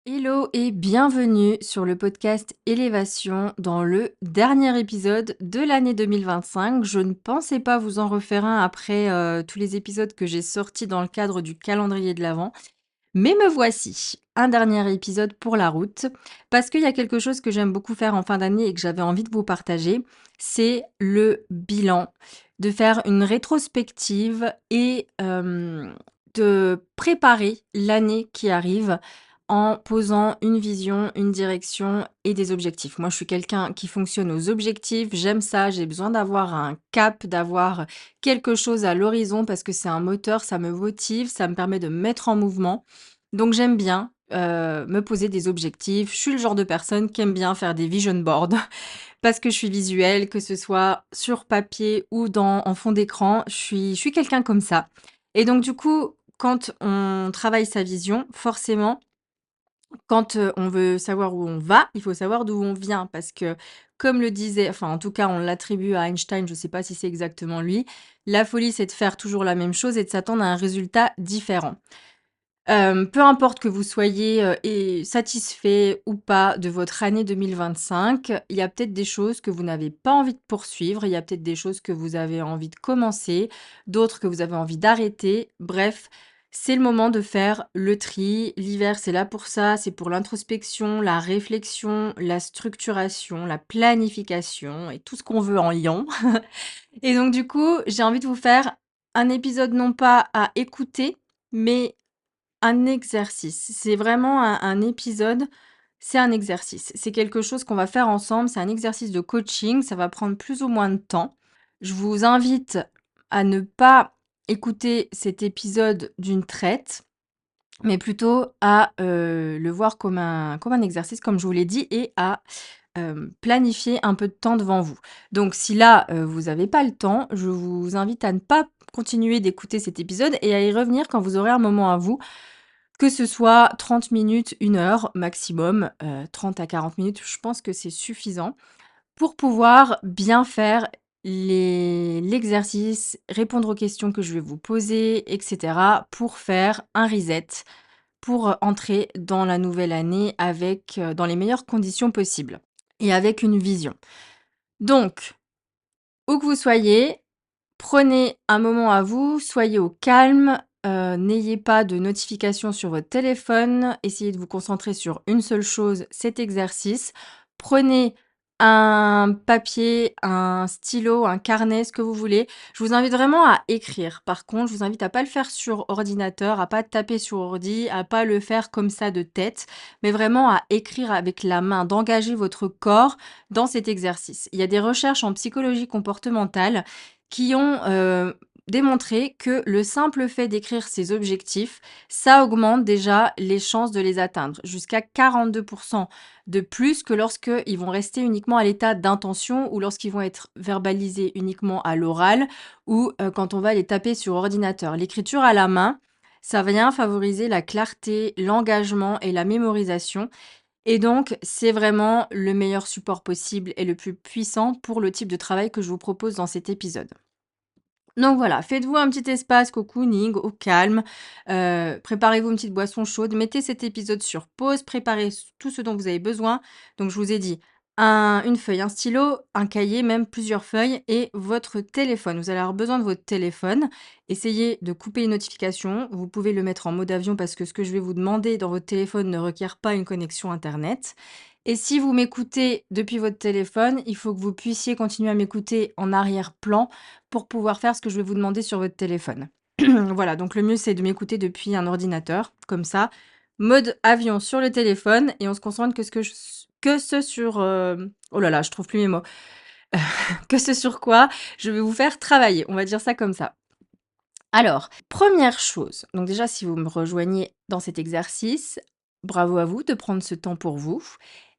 Hello et bienvenue sur le podcast Élévation dans le dernier épisode de l'année 2025. Je ne pensais pas vous en refaire un après tous les épisodes que j'ai sortis dans le cadre du calendrier de l'Avent, mais me voici, un dernier épisode pour la route, parce qu'il y a quelque chose que j'aime beaucoup faire en fin d'année et que j'avais envie de vous partager, c'est le bilan, de faire une rétrospective et de préparer l'année qui arrive en posant une vision, une direction et des objectifs. Moi, je suis quelqu'un qui fonctionne aux objectifs, j'aime ça, j'ai besoin d'avoir un cap, d'avoir quelque chose à l'horizon parce que c'est un moteur, ça me motive, ça me permet de me mettre en mouvement. Donc j'aime bien me poser des objectifs. Je suis le genre de personne qui aime bien faire des vision boards parce que je suis visuelle, que ce soit sur papier ou en fond d'écran. Je suis quelqu'un comme ça. Et donc du coup, quand on travaille sa vision, forcément, quand, on veut savoir où on va, il faut savoir d'où on vient parce que comme le disait enfin en tout cas on l'attribue à Einstein, je ne sais pas si c'est exactement lui, la folie c'est de faire toujours la même chose et de s'attendre à un résultat différent. Peu importe que vous soyez, satisfait ou pas de votre année 2025, il y a peut-être des choses que vous n'avez pas envie de poursuivre, il y a peut-être des choses que vous avez envie de commencer, d'autres que vous avez envie d'arrêter. Bref, c'est le moment de faire le tri. L'hiver, c'est là pour ça, c'est pour l'introspection, la réflexion, la structuration, la planification et tout ce qu'on veut en lion. Et donc du coup, j'ai envie de vous faire un épisode non pas à écouter, mais un exercice. C'est vraiment un épisode, c'est un exercice. C'est quelque chose qu'on va faire ensemble, c'est un exercice de coaching, ça va prendre plus ou moins de temps. Je vous invite à ne pas écouter cet épisode d'une traite, mais plutôt à, le voir comme un exercice, comme je vous l'ai dit et à, planifier un peu de temps devant vous. Donc si là, vous n'avez pas le temps, je vous invite à ne pas continuer d'écouter cet épisode et à y revenir quand vous aurez un moment à vous, que ce soit 30 minutes, 1 heure maximum, 30 à 40 minutes, je pense que c'est suffisant pour pouvoir bien faire l'exercice, répondre aux questions que je vais vous poser et cetera, pour faire un reset, pour entrer dans la nouvelle année avec, dans les meilleures conditions possibles et avec une vision. Donc, où que vous soyez, prenez un moment à vous, soyez au calme, n'ayez pas de notifications sur votre téléphone, essayez de vous concentrer sur une seule chose, cet exercice. Prenez un papier, un stylo, un carnet, ce que vous voulez. Je vous invite vraiment à écrire. Par contre, je vous invite à pas le faire sur ordinateur, à pas taper sur ordi, à pas le faire comme ça de tête, mais vraiment à écrire avec la main, d'engager votre corps dans cet exercice. Il y a des recherches en psychologie comportementale qui ont démontré que le simple fait d'écrire ses objectifs, ça augmente déjà les chances de les atteindre, jusqu'à 42% de plus que lorsqu'ils vont rester uniquement à l'état d'intention ou lorsqu'ils vont être verbalisés uniquement à l'oral ou quand on va les taper sur ordinateur. L'écriture à la main, ça vient favoriser la clarté, l'engagement et la mémorisation. Et donc, c'est vraiment le meilleur support possible et le plus puissant pour le type de travail que je vous propose dans cet épisode. Donc voilà, faites-vous un petit espace cocooning au calme, préparez-vous une petite boisson chaude, mettez cet épisode sur pause, préparez tout ce dont vous avez besoin. Donc je vous ai dit, une feuille, un stylo, un cahier, même plusieurs feuilles et votre téléphone. Vous allez avoir besoin de votre téléphone. Essayez de couper les notifications. Vous pouvez le mettre en mode avion parce que ce que je vais vous demander dans votre téléphone ne requiert pas une connexion internet. Et si vous m'écoutez depuis votre téléphone, il faut que vous puissiez continuer à m'écouter en arrière-plan pour pouvoir faire ce que je vais vous demander sur votre téléphone. Voilà, donc le mieux, c'est de m'écouter depuis un ordinateur, comme ça, mode avion sur le téléphone et on se concentre que ce sur, oh là là, je trouve plus mes mots. Que ce sur quoi je vais vous faire travailler, on va dire ça comme ça. Alors, première chose, donc déjà si vous me rejoignez dans cet exercice, bravo à vous de prendre ce temps pour vous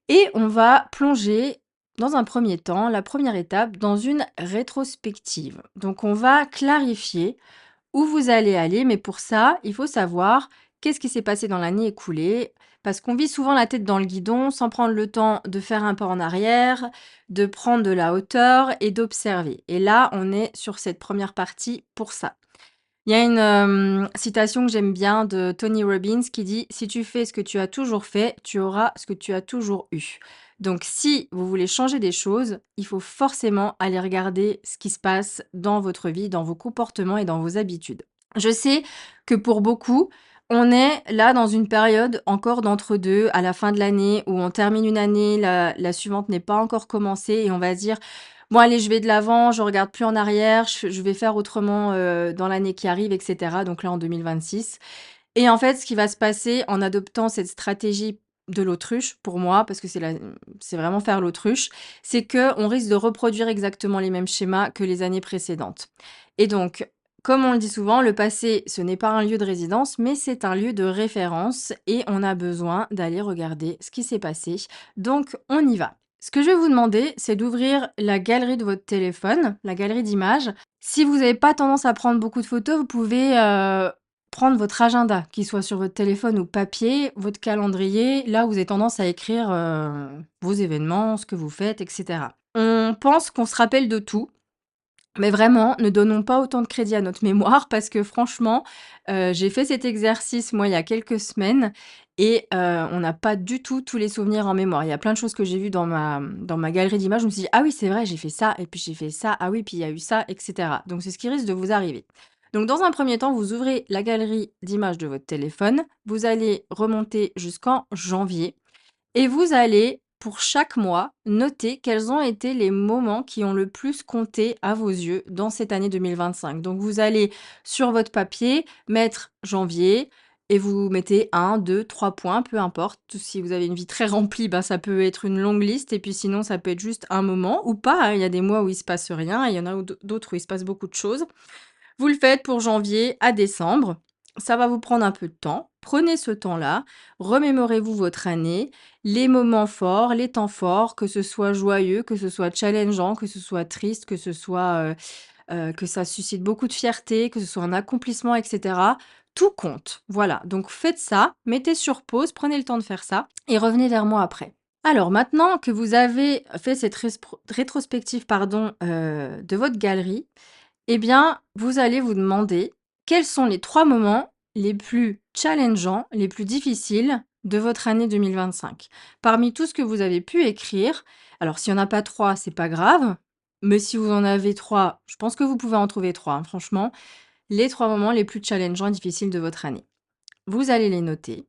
et on va plonger dans un premier temps, la première étape, dans une rétrospective. Donc on va clarifier où vous allez aller, mais pour ça, il faut savoir qu'est-ce qui s'est passé dans l'année écoulée, parce qu'on vit souvent la tête dans le guidon sans prendre le temps de faire un pas en arrière, de prendre de la hauteur et d'observer. Et là, on est sur cette première partie pour ça. Il y a une, citation que j'aime bien de Tony Robbins qui dit: «Si tu fais ce que tu as toujours fait, tu auras ce que tu as toujours eu». Donc si vous voulez changer des choses, il faut forcément aller regarder ce qui se passe dans votre vie, dans vos comportements et dans vos habitudes. Je sais que pour beaucoup, on est là dans une période encore d'entre-deux, à la fin de l'année où on termine une année, la suivante n'est pas encore commencée et on va se dire: «Bon allez, je vais de l'avant, je regarde plus en arrière, je vais faire autrement, dans l'année qui arrive» et cetera, donc là en 2026 et en fait, ce qui va se passer en adoptant cette stratégie de l'autruche, pour moi, parce que c'est vraiment faire l'autruche, c'est que on risque de reproduire exactement les mêmes schémas que les années précédentes et donc, comme on le dit souvent, le passé, ce n'est pas un lieu de résidence, mais c'est un lieu de référence et on a besoin d'aller regarder ce qui s'est passé. Donc on y va. Ce que je vais vous demander, c'est d'ouvrir la galerie de votre téléphone, la galerie d'images. Si vous n'avez pas tendance à prendre beaucoup de photos, vous pouvez, prendre votre agenda, qu'il soit sur votre téléphone ou papier, votre calendrier, là où vous avez tendance à écrire, vos événements, ce que vous faites et cetera. On pense qu'on se rappelle de tout, mais vraiment, ne donnons pas autant de crédit à notre mémoire parce que franchement, j'ai fait cet exercice moi il y a quelques semaines et on n'a pas du tout tous les souvenirs en mémoire. Il y a plein de choses que j'ai vues dans ma galerie d'images, je me suis dit: «Ah oui, c'est vrai, j'ai fait ça et puis j'ai fait ça. Ah oui, puis il y a eu ça» et cetera. Donc c'est ce qui risque de vous arriver. Donc dans un premier temps, vous ouvrez la galerie d'images de votre téléphone, vous allez remonter jusqu'en janvier et vous allez, pour chaque mois, noter quels ont été les moments qui ont le plus compté à vos yeux dans cette année 2025. Donc vous allez sur votre papier mettre janvier et vous mettez un, 2, 3 points, peu importe. Si vous avez une vie très remplie, ben, ça peut être une longue liste et puis sinon ça peut être juste un moment ou pas, hein. Il y a des mois où il se passe rien et il y en a d'autres où il se passe beaucoup de choses. Vous le faites pour janvier à décembre. Ça va vous prendre un peu de temps. Prenez ce temps-là, remémorez-vous votre année, les moments forts, les temps forts, que ce soit joyeux, que ce soit challengeant, que ce soit triste, que ça suscite beaucoup de fierté, que ce soit un accomplissement, et cetera. Tout compte. Voilà, donc faites ça, mettez sur pause, prenez le temps de faire ça et revenez vers moi après. Alors maintenant que vous avez fait cette rétrospective pardon, de votre galerie, eh bien, vous allez vous demander quels sont les 3 moments les plus challengeants, les plus difficiles de votre année 2025. Parmi tout ce que vous avez pu écrire, alors s'il y en a pas 3, c'est pas grave, mais si vous en avez 3, je pense que vous pouvez en trouver 3, hein, franchement, les 3 moments les plus challengeants et difficiles de votre année. Vous allez les noter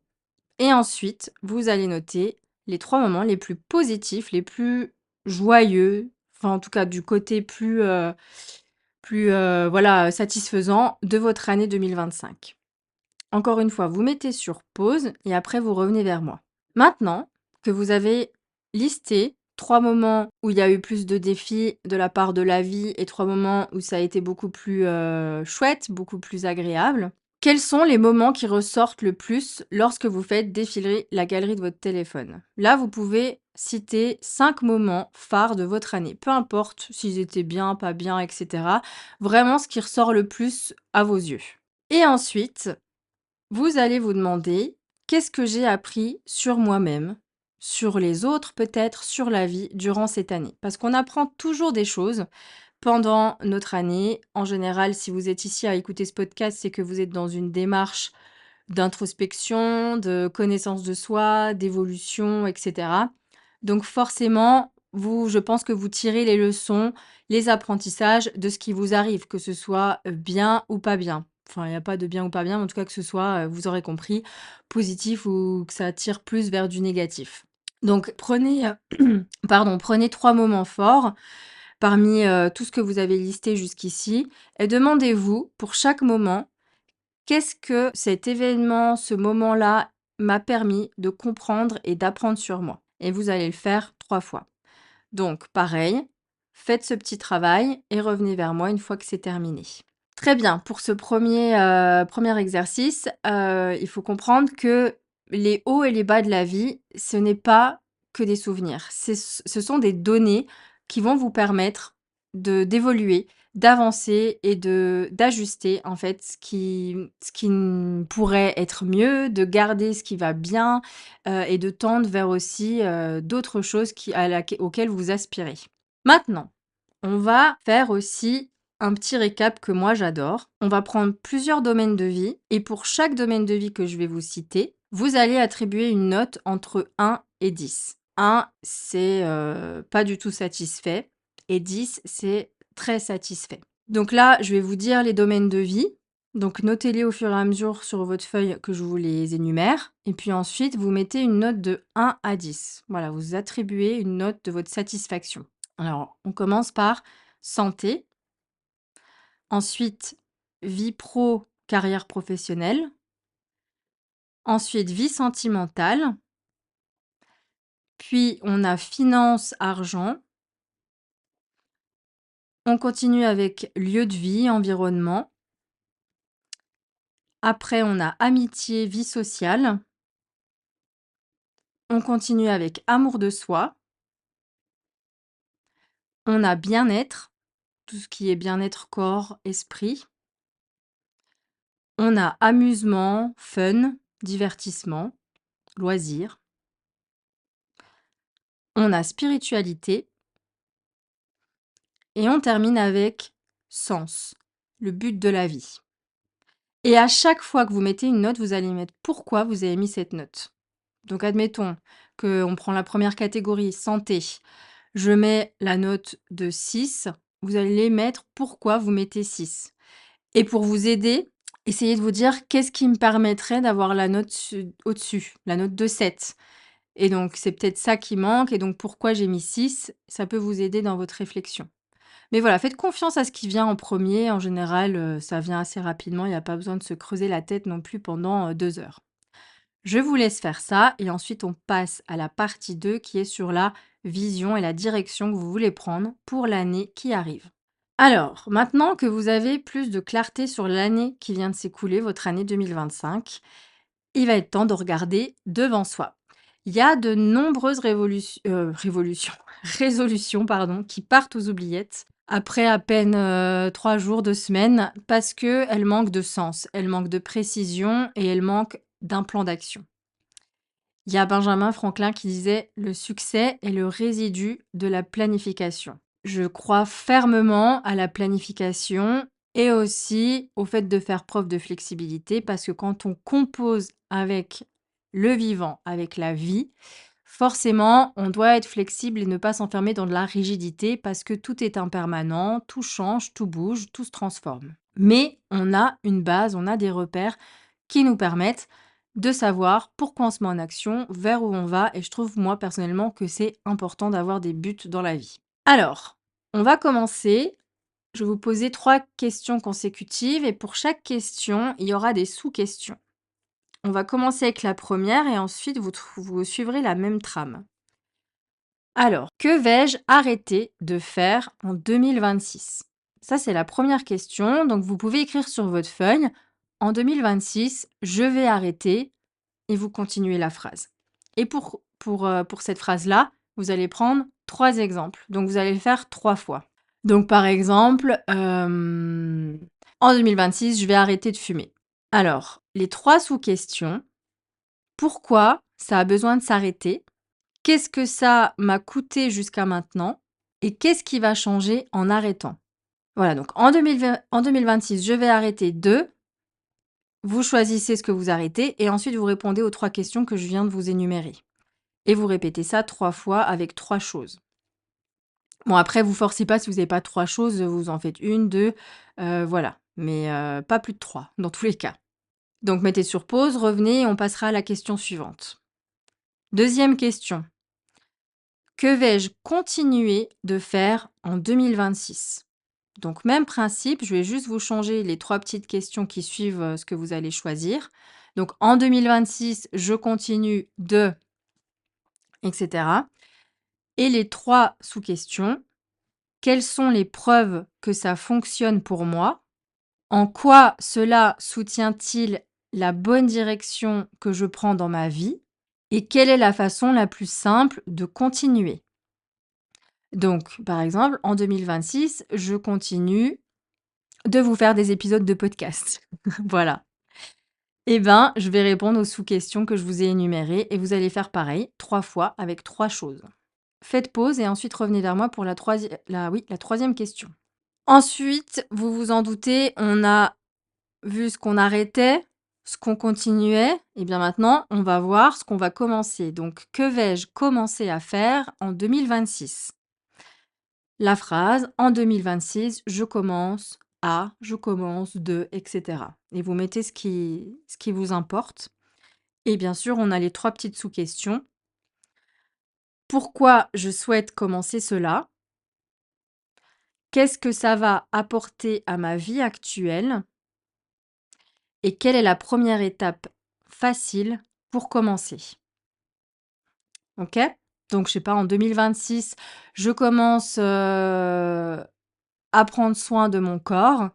et ensuite, vous allez noter les 3 moments les plus positifs, les plus joyeux, enfin en tout cas du côté plus, voilà, satisfaisant de votre année 2025. Encore une fois, vous mettez sur pause et après vous revenez vers moi. Maintenant que vous avez listé 3 moments où il y a eu plus de défis de la part de la vie et 3 moments où ça a été beaucoup plus, chouette, beaucoup plus agréable, quels sont les moments qui ressortent le plus lorsque vous faites défiler la galerie de votre téléphone? Là, vous pouvez citer 5 moments phares de votre année, peu importe s'ils étaient bien, pas bien, et cetera. Vraiment ce qui ressort le plus à vos yeux. Et ensuite, vous allez vous demander: «Qu'est-ce que j'ai appris sur moi-même, sur les autres peut-être, sur la vie durant cette année?» Parce qu'on apprend toujours des choses pendant notre année. En général, si vous êtes ici à écouter ce podcast, c'est que vous êtes dans une démarche d'introspection, de connaissance de soi, d'évolution, et cetera. Donc forcément, je pense que vous tirez les leçons, les apprentissages de ce qui vous arrive, que ce soit, bien ou pas bien. Enfin, il y a pas de bien ou pas bien, mais en tout cas que ce soit, vous aurez compris, positif ou que ça tire plus vers du négatif. Donc prenez, prenez 3 moments forts parmi, tout ce que vous avez listé jusqu'ici et demandez-vous pour chaque moment: «Qu'est-ce que cet événement, ce moment-là m'a permis de comprendre et d'apprendre sur moi?» Et vous allez le faire 3 fois. Donc pareil, faites ce petit travail et revenez vers moi une fois que c'est terminé. Très bien, pour ce premier exercice, il faut comprendre que les hauts et les bas de la vie, ce n'est pas que des souvenirs. Ce sont des données qui vont vous permettre d'évoluer, d'avancer et d'ajuster en fait ce qui pourrait être mieux, de garder ce qui va bien, et de tendre vers aussi, d'autres choses auxquelles vous aspirez. Maintenant, on va faire aussi un petit récap que moi j'adore. On va prendre plusieurs domaines de vie et pour chaque domaine de vie que je vais vous citer, vous allez attribuer une note entre 1 et 10. 1, c'est pas du tout satisfait et 10, c'est très satisfait. Donc là, je vais vous dire les domaines de vie. Donc notez-les au fur et à mesure sur votre feuille que je vous les énumère. Et puis ensuite, vous mettez une note de 1 à 10. Voilà, vous attribuez une note de votre satisfaction. Alors, on commence par santé. Ensuite, vie pro, carrière professionnelle. Ensuite, vie sentimentale. Puis, on a finance, argent. On continue avec lieu de vie, environnement. Après, on a amitié, vie sociale. On continue avec amour de soi. On a bien-être, tout ce qui est bien-être corps, esprit. On a amusement, fun, divertissement, loisirs. On a spiritualité. Et on termine avec sens, le but de la vie. Et à chaque fois que vous mettez une note, vous allez mettre pourquoi vous avez mis cette note. Donc admettons qu'on prend la première catégorie, santé. Je mets la note de 6. Vous allez mettre pourquoi vous mettez 6. Et pour vous aider, essayez de vous dire qu'est-ce qui me permettrait d'avoir la note au-dessus, la note de 7. Et donc c'est peut-être ça qui manque et donc pourquoi j'ai mis 6, ça peut vous aider dans votre réflexion. Mais voilà, faites confiance à ce qui vient en premier. En général, ça vient assez rapidement. Il n'y a pas besoin de se creuser la tête non plus pendant 2 heures. Je vous laisse faire ça et ensuite on passe à la partie 2 qui est sur la vision et la direction que vous voulez prendre pour l'année qui arrive. Alors, maintenant que vous avez plus de clarté sur l'année qui vient de s'écouler, votre année 2025, il va être temps de regarder devant soi. Il y a de nombreuses résolutions pardon, qui partent aux oubliettes après à peine 3 jours, 2 semaines, parce qu'elles manquent de sens, elles manquent de précision et elles manquent d'un plan d'action. Il y a Benjamin Franklin qui disait: «Le succès est le résidu de la planification». Je crois fermement à la planification et aussi au fait de faire preuve de flexibilité parce que quand on compose avec le vivant, avec la vie, forcément, on doit être flexible et ne pas s'enfermer dans de la rigidité parce que tout est impermanent, tout change, tout bouge, tout se transforme. Mais on a une base, on a des repères qui nous permettent de savoir pourquoi on se met en action, vers où on va et je trouve moi personnellement que c'est important d'avoir des buts dans la vie. Alors, on va commencer. Je vais vous poser 3 questions consécutives et pour chaque question, il y aura des sous-questions. On va commencer avec la première et ensuite vous suivrez la même trame. Alors, que vais-je arrêter de faire en 2026? Ça, c'est la première question. Donc, vous pouvez écrire sur votre feuille, en 2026, je vais arrêter et vous continuez la phrase. Et pour cette phrase-là, vous allez prendre 3 exemples. Donc, vous allez le faire 3 fois. Donc, par exemple, en 2026, je vais arrêter de fumer. Alors, les 3 sous-questions, pourquoi ça a besoin de s'arrêter? Qu'est-ce que ça m'a coûté jusqu'à maintenant? Et qu'est-ce qui va changer en arrêtant? Voilà, donc en 2026, je vais arrêter de. Vous choisissez ce que vous arrêtez et ensuite vous répondez aux 3 questions que je viens de vous énumérer. Et vous répétez ça 3 fois avec 3 choses. Bon, après, vous forcez pas si vous n'avez pas 3 choses, vous en faites 1, 2, voilà. Mais pas plus de 3 dans tous les cas. Donc mettez sur pause, revenez et on passera à la question suivante. Deuxième question. Que vais-je continuer de faire en 2026? Donc même principe, je vais juste vous changer les 3 petites questions qui suivent, ce que vous allez choisir. Donc en 2026, je continue de et cetera. Et les 3 sous-questions, quelles sont les preuves que ça fonctionne pour moi? En quoi cela soutient-il la bonne direction que je prends dans ma vie? Et quelle est la façon la plus simple de continuer? Donc, par exemple, en 2026, je continue de vous faire des épisodes de podcast. Voilà. Eh ben, je vais répondre aux sous-questions que je vous ai énumérées et vous allez faire pareil 3 fois avec 3 choses. Faites pause et ensuite revenez vers moi pour la troisième question. Ensuite, vous vous en doutez, on a vu ce qu'on arrêtait, ce qu'on continuait, et bien maintenant, on va voir ce qu'on va commencer. Donc, que vais-je commencer à faire en 2026? La phrase en 2026, je commence à, je commence de, etc. Et vous mettez ce qui vous importe. Et bien sûr, on a les trois petites sous-questions. Pourquoi je souhaite commencer cela? Qu'est-ce que ça va apporter à ma vie actuelle? Et quelle est la première étape facile pour commencer? OK? Donc je sais pas, en 2026, je commence, à prendre soin de mon corps.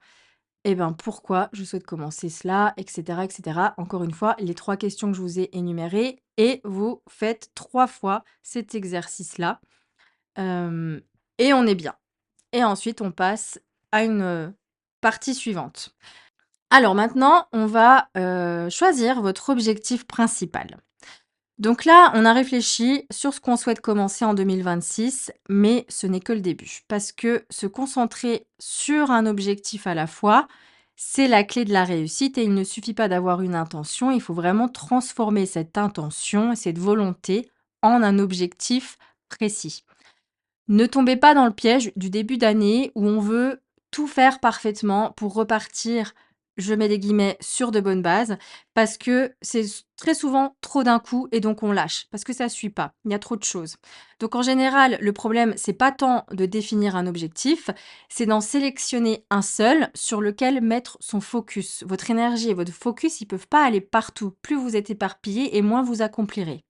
Et ben, pourquoi je souhaite commencer cela? Et cetera, et cetera. Encore une fois, les 3 questions que je vous ai énumérées et vous faites 3 fois cet exercice-là, hem et on est bien. Et ensuite on passe à une, partie suivante. Alors maintenant, on va, choisir votre objectif principal. Donc là, on a réfléchi sur ce qu'on souhaite commencer en 2026, mais ce n'est que le début. Parce que se concentrer sur un objectif à la fois, c'est la clé de la réussite et il ne suffit pas d'avoir une intention, il faut vraiment transformer cette intention et cette volonté en un objectif précis. Ne tombez pas dans le piège du début d'année où on veut tout faire parfaitement pour repartir, je mets des guillemets, sur de bonnes bases, parce que c'est très souvent trop d'un coup et donc on lâche, parce que ça suit pas, il y a trop de choses. Donc en général, le problème, c'est pas tant de définir un objectif, c'est d'en sélectionner un seul sur lequel mettre son focus. Votre énergie et votre focus, ils peuvent pas aller partout. Plus vous êtes éparpillé et moins vous accomplirez.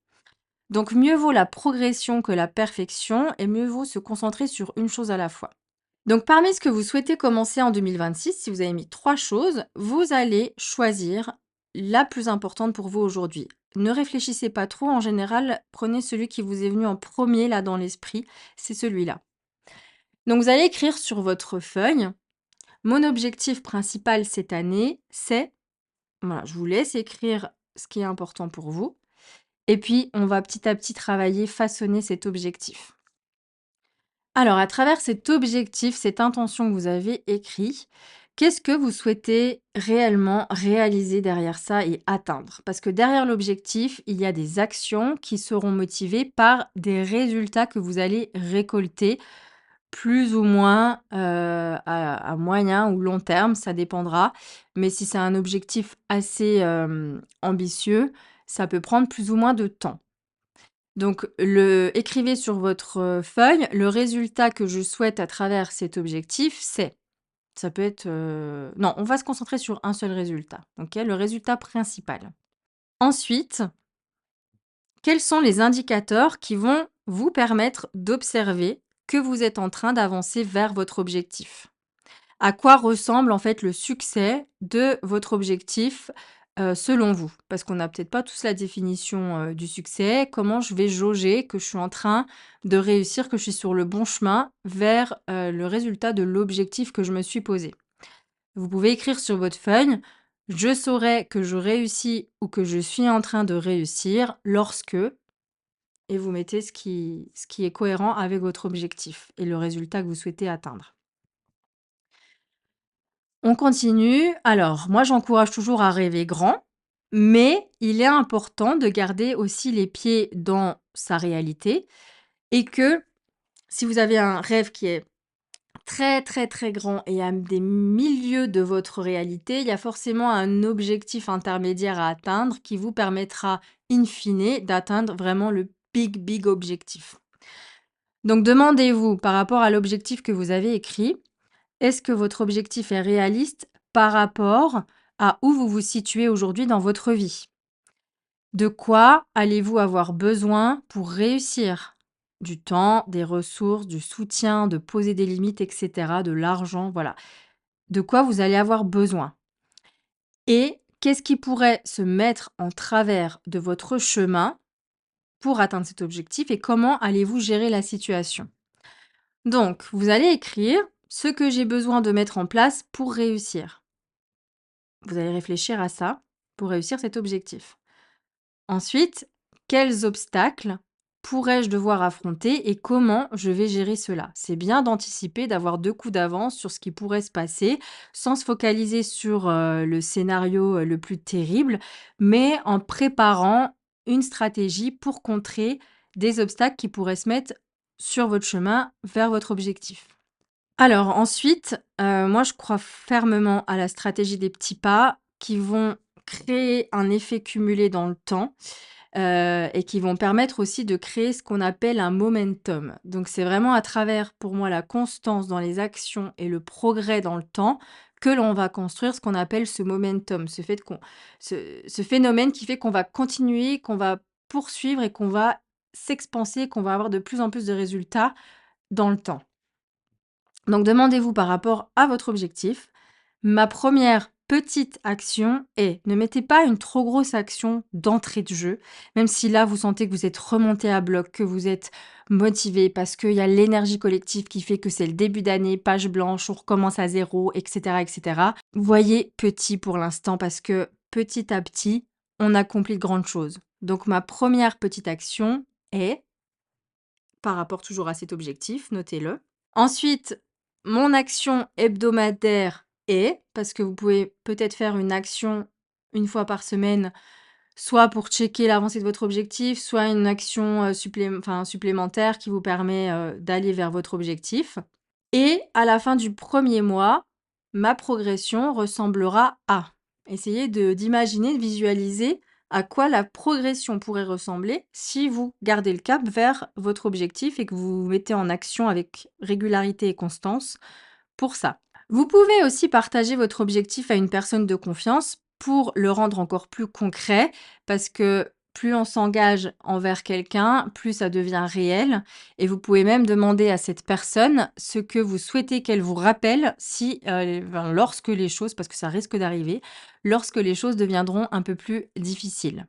Donc mieux vaut la progression que la perfection et mieux vaut se concentrer sur une chose à la fois. Donc parmi ce que vous souhaitez commencer en 2026, si vous avez mis 3 choses, vous allez choisir la plus importante pour vous aujourd'hui. Ne réfléchissez pas trop, en général, prenez celui qui vous est venu en premier là dans l'esprit, c'est celui-là. Donc vous allez écrire sur votre feuille: «Mon objectif principal cette année, c'est…» Voilà, je vous laisse écrire ce qui est important pour vous. Et puis, on va petit à petit travailler, façonner cet objectif. Alors, à travers cet objectif, cette intention que vous avez écrit, qu'est-ce que vous souhaitez réellement réaliser derrière ça et atteindre? Parce que derrière l'objectif, il y a des actions qui seront motivées par des résultats que vous allez récolter plus ou moins à moyen ou long terme, ça dépendra. Mais si c'est un objectif assez ambitieux, ça peut prendre plus ou moins de temps. Donc écrivez sur votre, feuille: «Le résultat que je souhaite à travers cet objectif, c'est…» Ça peut être, non, on va se concentrer sur un seul résultat, OK? Le résultat principal. Ensuite, quels sont les indicateurs qui vont vous permettre d'observer que vous êtes en train d'avancer vers votre objectif? À quoi ressemble en fait le succès de votre objectif, selon vous? Parce qu'on n'a peut-être pas tous la définition, du succès. Comment je vais jauger que je suis en train de réussir, que je suis sur le bon chemin vers, le résultat de l'objectif que je me suis posé? Vous pouvez écrire sur votre feuille: «Je saurai que je réussis ou que je suis en train de réussir lorsque…» et vous mettez ce qui est cohérent avec votre objectif et le résultat que vous souhaitez atteindre. On continue. Alors, moi, j'encourage toujours à rêver grand, mais il est important de garder aussi les pieds dans sa réalité et que si vous avez un rêve qui est très, très, très grand et à des milieux de votre réalité, il y a forcément un objectif intermédiaire à atteindre qui vous permettra, in fine, d'atteindre vraiment le big, big objectif. Donc, demandez-vous par rapport à l'objectif que vous avez écrit: est-ce que votre objectif est réaliste par rapport à où vous vous situez aujourd'hui dans votre vie? De quoi allez-vous avoir besoin pour réussir? Du temps, des ressources, du soutien, de poser des limites, et cetera, de l'argent, voilà. De quoi vous allez avoir besoin? Et qu'est-ce qui pourrait se mettre en travers de votre chemin pour atteindre cet objectif et comment allez-vous gérer la situation? Donc, vous allez écrire ce que j'ai besoin de mettre en place pour réussir. Vous allez réfléchir à ça pour réussir cet objectif. Ensuite, quels obstacles pourrais-je devoir affronter et comment je vais gérer cela? C'est bien d'anticiper, d'avoir 2 coups d'avance sur ce qui pourrait se passer, sans se focaliser sur, le scénario, le plus terrible, mais en préparant une stratégie pour contrer des obstacles qui pourraient se mettre sur votre chemin vers votre objectif. Alors ensuite, moi je crois fermement à la stratégie des petits pas qui vont créer un effet cumulé dans le temps, et qui vont permettre aussi de créer ce qu'on appelle un momentum. Donc c'est vraiment à travers, pour moi, la constance dans les actions et le progrès dans le temps que l'on va construire ce qu'on appelle ce momentum, ce phénomène qui fait qu'on va continuer, qu'on va poursuivre et qu'on va s'expanser, qu'on va avoir de plus en plus de résultats dans le temps. Donc demandez-vous par rapport à votre objectif. Ma première petite action est, ne mettez pas une trop grosse action d'entrée de jeu, même si là vous sentez que vous êtes remonté à bloc, que vous êtes motivé parce qu'il y a l'énergie collective qui fait que c'est le début d'année, page blanche, on recommence à zéro, etc., etc. Voyez petit pour l'instant parce que petit à petit, on accomplit de grandes choses. Donc ma première petite action est, par rapport toujours à cet objectif, notez-le. Ensuite, mon action hebdomadaire est, parce que vous pouvez peut-être faire une action une fois par semaine, soit pour checker l'avancée de votre objectif, soit une action supplémentaire qui vous permet d'aller vers votre objectif. Et à la fin du premier mois, ma progression ressemblera à. Essayez d'imaginer, de visualiser à quoi la progression pourrait ressembler si vous gardez le cap vers votre objectif et que vous vous mettez en action avec régularité et constance pour ça. Vous pouvez aussi partager votre objectif à une personne de confiance pour le rendre encore plus concret, parce que plus on s'engage envers quelqu'un, plus ça devient réel. Et vous pouvez même demander à cette personne ce que vous souhaitez qu'elle vous rappelle si, lorsque les choses, parce que ça risque d'arriver, lorsque les choses deviendront un peu plus difficiles.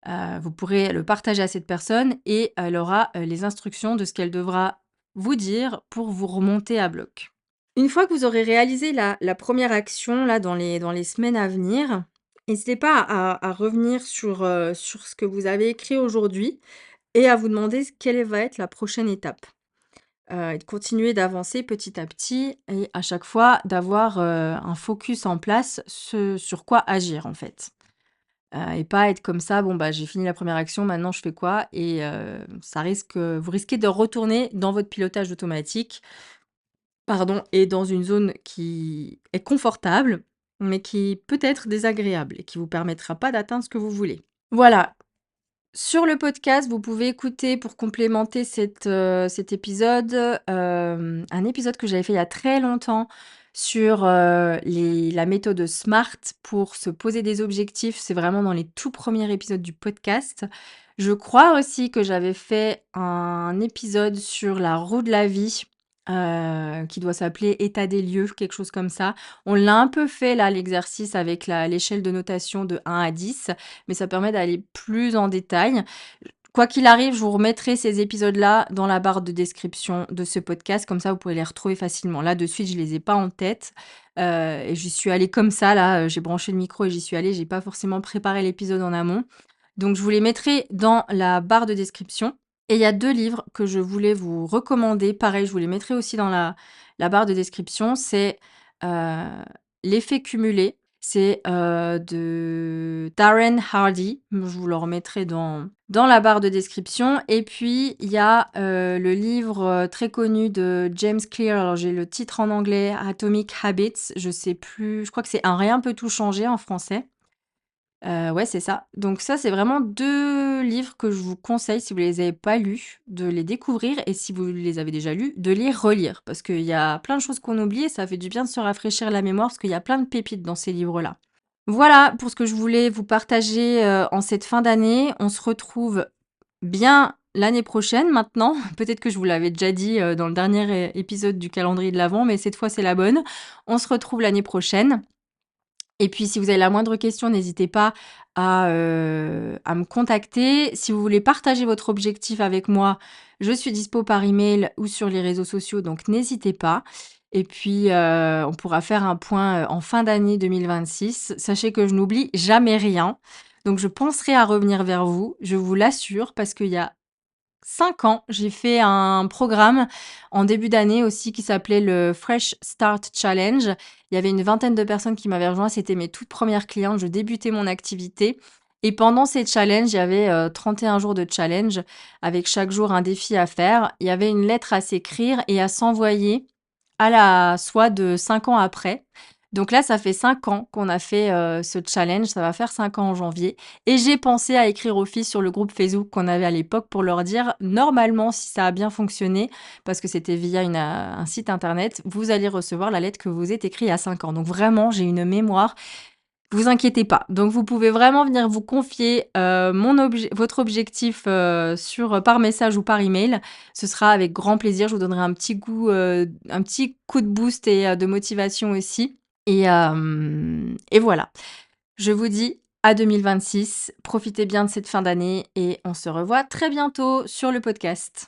Vous pourrez le partager à cette personne et elle aura les instructions de ce qu'elle devra vous dire pour vous remonter à bloc. Une fois que vous aurez réalisé la 1re action là dans les semaines à venir, n'hésitez pas à revenir sur ce que vous avez écrit aujourd'hui et à vous demander quelle va être la prochaine étape. Et de continuer d'avancer petit à petit et à chaque fois d'avoir, un focus en place, ce sur quoi agir en fait. Et pas être comme ça: «Bon bah j'ai fini la première action, maintenant je fais quoi?» et vous risquez de retourner dans votre pilotage automatique. Pardon, et dans une zone qui est confortable, mais qui peut être désagréable et qui vous permettra pas d'atteindre ce que vous voulez. Voilà, sur le podcast, vous pouvez écouter pour complémenter cet épisode, un épisode que j'avais fait il y a très longtemps sur, la méthode SMART pour se poser des objectifs. C'est vraiment dans les tout premiers épisodes du podcast. Je crois aussi que j'avais fait un épisode sur la roue de la vie, qui doit s'appeler «État des lieux», quelque chose comme ça. On l'a un peu fait là, l'exercice avec l'échelle de notation de 1 à 10, mais ça permet d'aller plus en détail. Quoi qu'il arrive, je vous remettrai ces épisodes-là dans la barre de description de ce podcast, comme ça vous pouvez les retrouver facilement. Là, de suite, je les ai pas en tête, et j'y suis allée comme ça là, j'ai branché le micro et j'y suis allée, j'ai pas forcément préparé l'épisode en amont. Donc je vous les mettrai dans la barre de description et il y a 2 livres que je voulais vous recommander. Pareil, je vous les mettrai aussi dans la barre de description. C'est, heu, «L'effet cumulé». C'est, de Darren Hardy. Je vous le remettrai dans la barre de description et puis il y a, le livre, très connu de James Clear. Alors j'ai le titre en anglais, Atomic Habits. Je sais plus, je crois que c'est Un rien peut tout changer en français. Ouais, c'est ça. Donc ça, c'est vraiment 2 livres que je vous conseille, si vous les avez pas lus, de les découvrir et si vous les avez déjà lus, de les relire. Parce qu'il y a plein de choses qu'on oublie et ça fait du bien de se rafraîchir la mémoire parce qu'il y a plein de pépites dans ces livres-là. Voilà pour ce que je voulais vous partager, en cette fin d'année. On se retrouve bien l'année prochaine maintenant. Peut-être que je vous l'avais déjà dit, dans le dernier épisode du calendrier de l'avent, mais cette fois, c'est la bonne. On se retrouve l'année prochaine. Et puis si vous avez la moindre question, n'hésitez pas à me contacter. Si vous voulez partager votre objectif avec moi, je suis dispo par email ou sur les réseaux sociaux, donc n'hésitez pas. Et puis, on pourra faire un point, en fin d'année 2026. Sachez que je n'oublie jamais rien, donc je penserai à revenir vers vous, je vous l'assure, parce qu'il y a 5 ans, j'ai fait un programme en début d'année aussi qui s'appelait le Fresh Start Challenge. Il y avait une vingtaine de personnes qui m'avaient rejoint, c'était mes toutes premières clientes, je débutais mon activité et pendant ces challenges, il y avait, 31 jours de challenge avec chaque jour un défi à faire. Il y avait une lettre à s'écrire et à s'envoyer à la soit de 5 ans après. Donc là, ça fait 5 ans qu'on a fait, ce challenge, ça va faire 5 ans en janvier et j'ai pensé à écrire aux filles sur le groupe Facebook qu'on avait à l'époque pour leur dire: «Normalement, si ça a bien fonctionné», parce que c'était via un site internet, «vous allez recevoir la lettre que vous êtes écrit il y a 5 ans». Donc vraiment, j'ai une mémoire, vous inquiétez pas. Donc vous pouvez vraiment venir vous confier, votre objectif, par message ou par email. Ce sera avec grand plaisir. Je vous donnerai un petit coup de boost et de motivation aussi et voilà. Je vous dis à 2026, profitez bien de cette fin d'année et on se revoit très bientôt sur le podcast.